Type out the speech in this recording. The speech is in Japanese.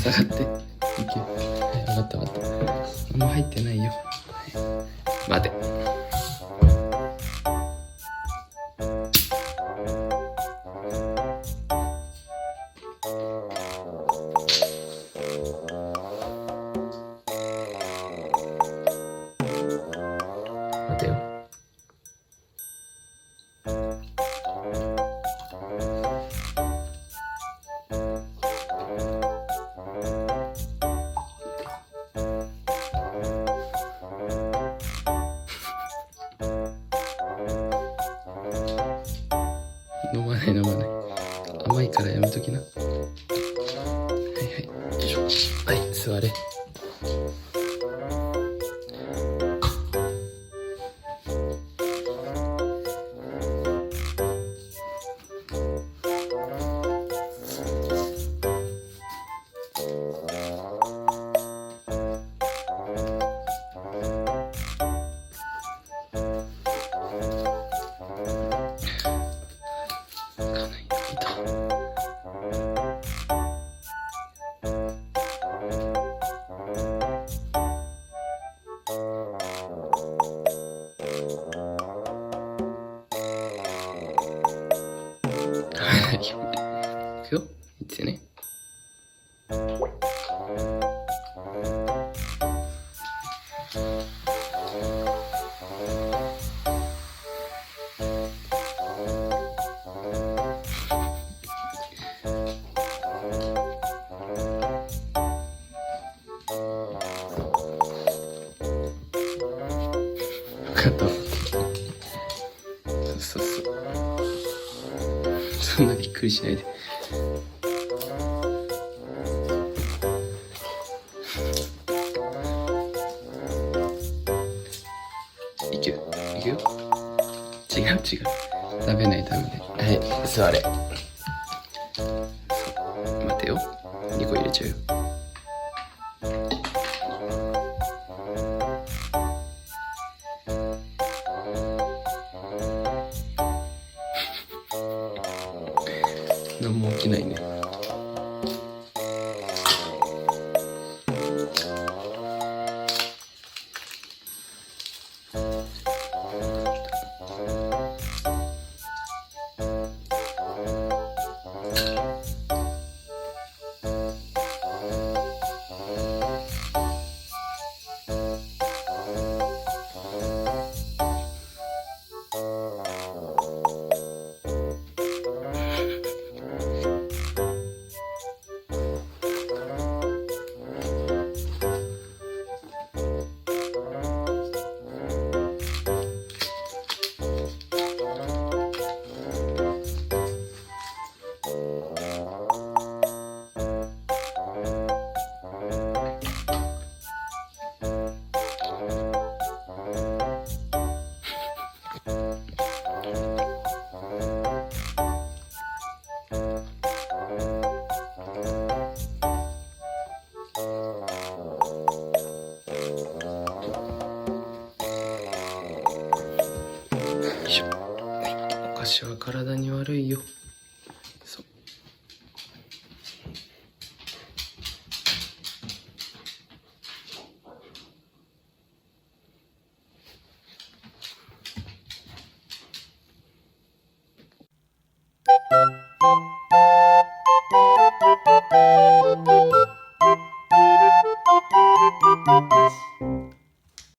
下がって。いけ。はい、わかったわかった。あんま入ってないよ。はい、待て。待てよ。飲まない飲まない。甘いからやめときな。はいはい。よいしょ。はい、座れ。いくよ。いつよね。分かった。そう。そんなびっくりしないで。いくよ。違う。食べない。はい、座れ。待てよ。2個入れちゃうよ。何も起きないね。お菓子は体に悪いよ。そう。